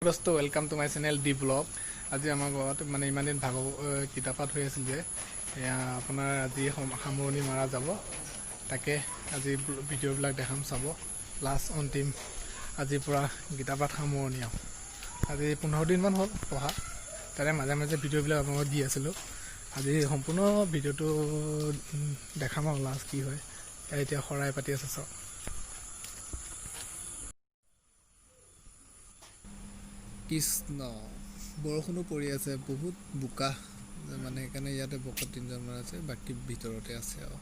দোস্ত welcome to my channel D blog. আজি আমাৰ ঘৰত মানে ইমান দিন কিতাপ পাঠ হৈ আছিল যে এয়া আপোনাৰ আজি সামৰণি মাৰা যাব, তাকে আজি ভিডিঅ'বিলাক দেখাম, চাব। লাষ্ট অন্তিম আজিৰ পৰা গীতা পাঠ সামৰণি আৰু আজি 15 দিনমান হ'ল পঢ়া, তাৰে মাজে মাজে ভিডিঅ'বিলাক আপোনালোকক দি আছিলোঁ। আজি সম্পূৰ্ণ ভিডিঅ'টো দেখাম আৰু লাষ্ট কি হয়। এতিয়া শৰাই পাতি আছে চাওক। কৃষ্ণ বৰষুণো পৰি আছে, বহুত বোকা মানে, সেইকাৰণে ইয়াতে ভকত 3জনমান আছে, বাকী ভিতৰতে আছে আৰু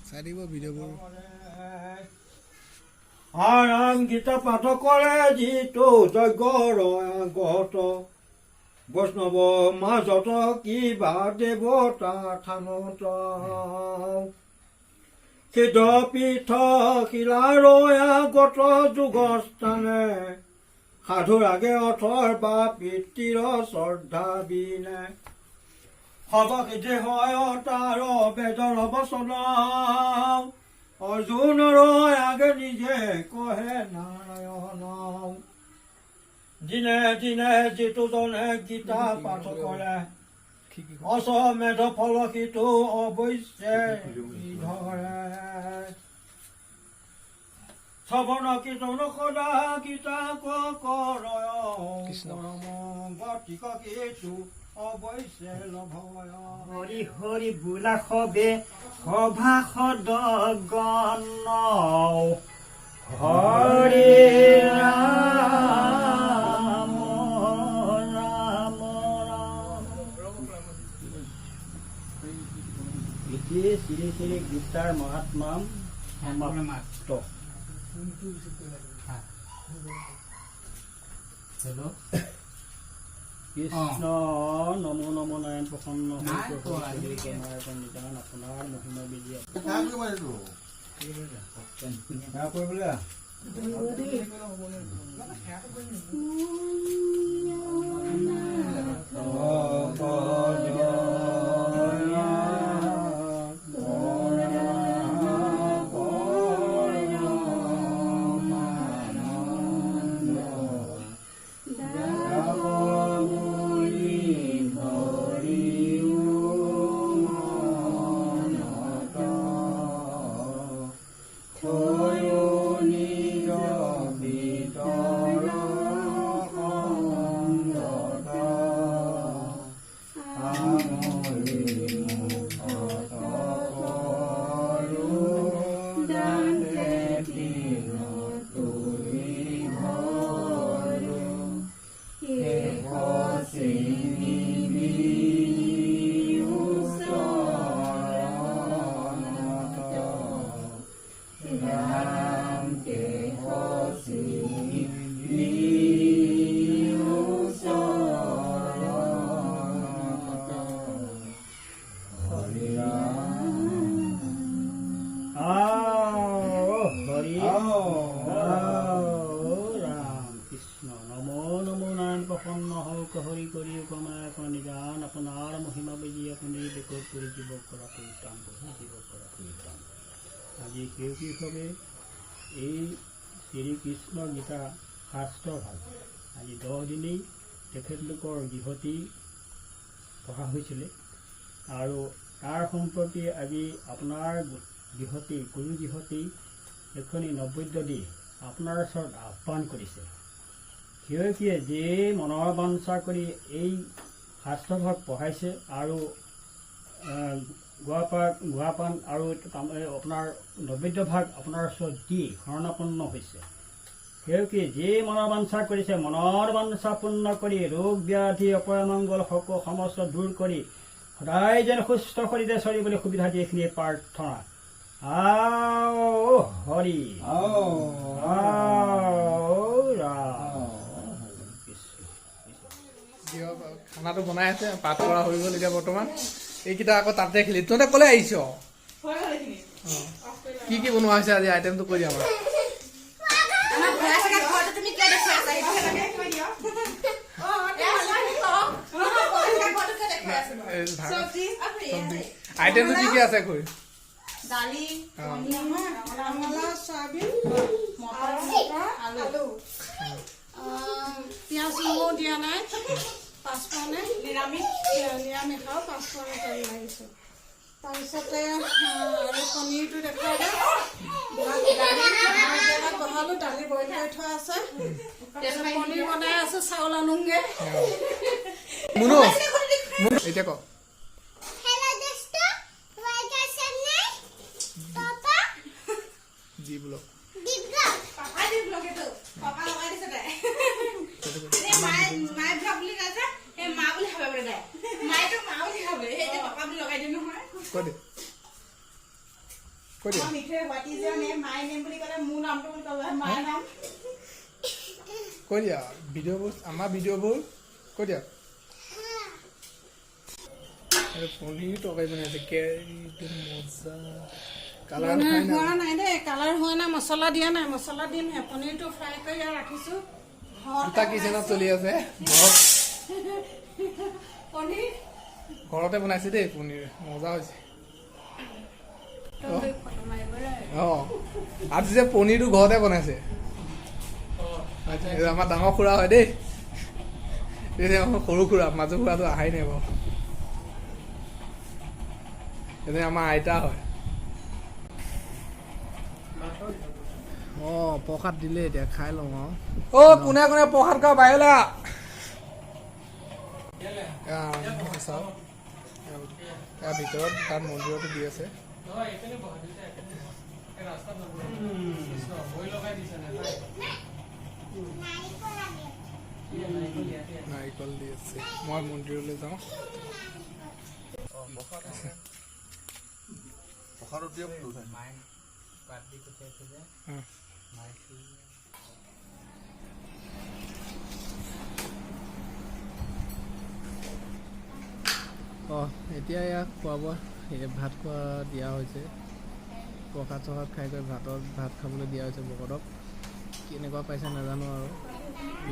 চাই দিব ভিডিঅ'বোৰ। আৰাম গীতা পাঠ কৰে যিটো যজ্ঞ বৈষ্ণৱ মাজত কিবা দেৱতা থানত সিদ্ধ পীঠ শিলাৰয়াগত যুগস্থানে সাধুৰ আগে অথৰ বা পিতৃৰ শ্ৰদ্ধা বিনে সবসিদ্ধি হয় তাৰ বেদৰ বচন অৰ্জুনৰ আগে নিজে কহে নাৰায়ণ। দিনে দিনে যিটো জনে গীতা পাঠ কৰে অশ্বমেধ ফল সিটো অৱশ্যে ধৰে। শ্ৰৱণ কীৰ্তন সদা গীতা কৰ গতিক কিছু অৱশ্যে লভয়। হৰি হৰি বোলা সবে সভা সদ গণ হৰি ৰাম ৰাম ৰাম। এটি শ্ৰী শ্ৰী গীতাৰ মহাত্মাম সমাপ্ত। হেল্ল' কৃষ্ণ নমো নমো নাৰায়ণ প্ৰসন্ন নিজান আপোনাৰ মহিমা বিজয় হৰি কৰি কমায় নিজান আপোনাৰ মহিমা বেজি আপুনি বেকত কৰি জীৱ কৰা পৰিত্ৰাণ জীৱ কৰা পৰিত্ৰাণ। আজি সেইভাৱে এই শ্ৰীকৃষ্ণ গীতা শাস্ত্ৰ ভাগ আজি 10 দিনেই তেখেতলোকৰ গৃহতী পঢ়া হৈছিলে, আৰু তাৰ সম্প্ৰতি আজি আপোনাৰ গৃহতী গুৰু গৃহতী এখনি নৈবেদ্য দি আপোনাৰ ওচৰত আহ্বান কৰিছে। কিয় যে মনৰ বাঞ্ছা কৰি এই শাস্ত্ৰভাগ পঢ়াইছে আৰু গুৱাপান আৰু আপোনাৰ নৈবেদ্য ভাগ আপোনাৰ ওচৰত দি শৰণাপন্ন হৈছে। কিয় যে মনৰ বাঞ্ছা কৰিছে, মনৰ বাঞ্ছা পূৰ্ণ কৰি ৰোগ ব্যাধি অপমংগল সমস্ত দূৰ কৰি সদায় যেন সুস্থ শৰীৰে চলিবলৈ সুবিধা দিয়ে, এইখিনি প্ৰাৰ্থনা। হৰি খানাটো বনাই আছে, পাঠ কৰা হৈ গ'ল এতিয়া বৰ্তমান। এইকেইটা আকৌ তাতে খেলি তহঁতে ক'লে আহিছ? কি কি বনোৱা হৈছে আজি আইটেমটো কৈ দিয়া। আইটেমটো কি কি আছে কৈ? দালি, ৰঙালাও, সয়াবিন, মটৰ, আলু পিঁয়াজ নহৰু দিয়া নাই, পাঁচফোৰণে নিৰামিষ খাওঁ, পাঁচফোৰণে তেল মাৰিছোঁ। তাৰপিছতে আৰু পনীৰটো দেখুৱাই দে। তেলত বহালোঁ, দালি বইল কৰি থোৱা আছে। তাৰপিছত পনীৰ বনাই আছোঁ, চাউল আনোগৈ। মুনু এতিয়া ক জি ব্লগ কৈ দে কৈ দিয়া ভিডিঅ'বোৰ আমাৰ ভিডিঅ'বোৰ কৈ দিয়া। পনীৰ তৰকাৰী বনাইছে কেৰাহীটো মজা কালাৰ হোৱা নাই দেই, কালাৰ হোৱা নাই, মছলা দিয়া নাই, মছলা দিমহে। পনীৰটো ফ্ৰাই কৰি ইয়াত ৰাখিছোঁ। দুটা কিচেনত চলি আছে পনীৰ ঘৰতে বনাইছে দেই পনীৰ মজা হৈছে। আজি যে পনীৰটো ঘৰতে বনাইছে আমাৰ ডাঙৰ খুৰা হয় দেই, সৰু খুৰা মাজু খুৰাটো অহাই নাই বাৰু। এনে আমাৰ আইতা হয়। প্ৰসাদ দিলে এতিয়া খাই লওঁ আৰু কোনে কোনে প্ৰসাদ খোৱা বাহিৰলৈ চাওক ইয়াৰ ভিতৰত তাত মন্দিৰতো দি আছে। নাৰিকল দি আছে। মই মন্দিৰলৈ যাওঁ। এতিয়া ইয়াক খোৱা বোৱা ভাত খোৱা দিয়া হৈছে। প্ৰসাদ চসাদ খাই কৰি ভাত খাবলৈ দিয়া হৈছে ভকতক। কেনেকুৱা পাইছে নাজানো আৰু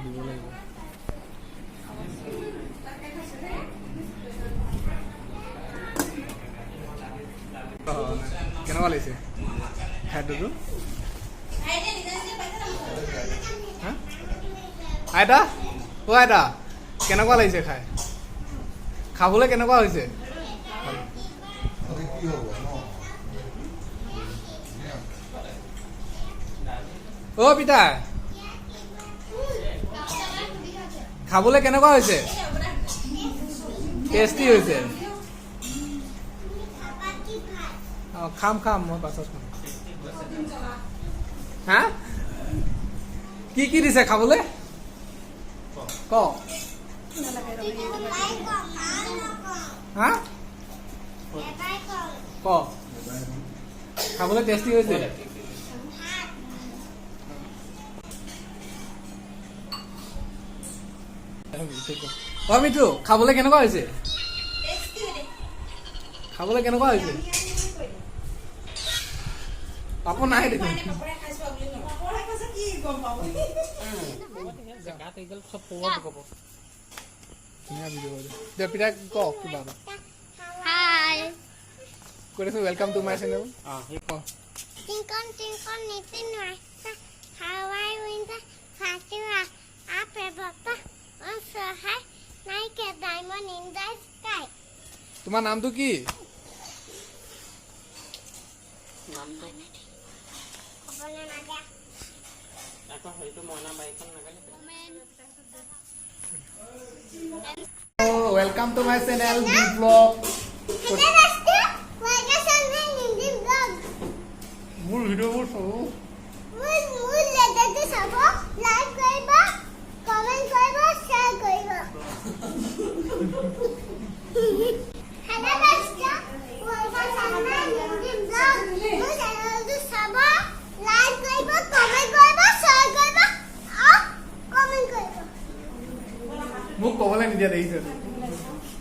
দিব লাগিব। কেনেকুৱা লাগিছে খাদ্যটো? আইতা আইতা কেনেকুৱা লাগিছে খাই? খাবলৈ কেনেকুৱা হৈছে? পিতা খাবলৈ কেনেকুৱা হৈছে? টেষ্টি হৈছে? খাম মই পাছত খাম। হা কি দিছে খাবলৈ ক? হা ক খাবলৈ টেষ্টি হৈছে? মিঠু খাবলৈ কেনেকুৱা হৈছে? খাবলৈ কেনেকুৱা হৈছে? পাপৰ নাই দেখোন। পিতা ক কিবা কৈ আছো। Welcome to my channel. তোমাৰ নামটো কি? Welcome to my channel B blog. মোৰ ভিডিঅ'বোৰ চাব, লাইক কৰিব, কমেন্ট কৰিব, শ্বেয়াৰ কৰিব। মোক ক'বলৈ নিদিয়া দেখিছে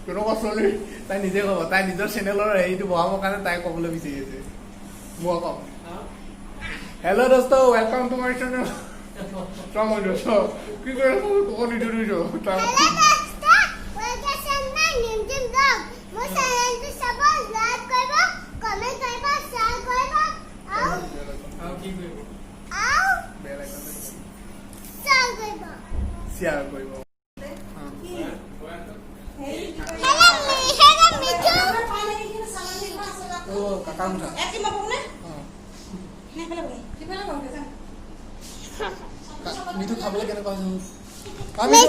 কেনেকুৱা ছোৱালী। তাই নিজে ক'ব, তাই নিজৰ চেনেলৰ হেৰিটো বঢ়াবৰ কাৰণে তাই ক'বলৈ বিচাৰি আছে। মই কওঁ হেল্ল' দোস্ত ৱেলকাম টু মাই চেনেল। কি কৰি আছো ক'ব নিদিওঁ। বেয়া লাগে শ্বেয়াৰ কৰিব। কাকাৰ মুঠা মিঠু খাবলৈ কেনেকুৱা হৈছে?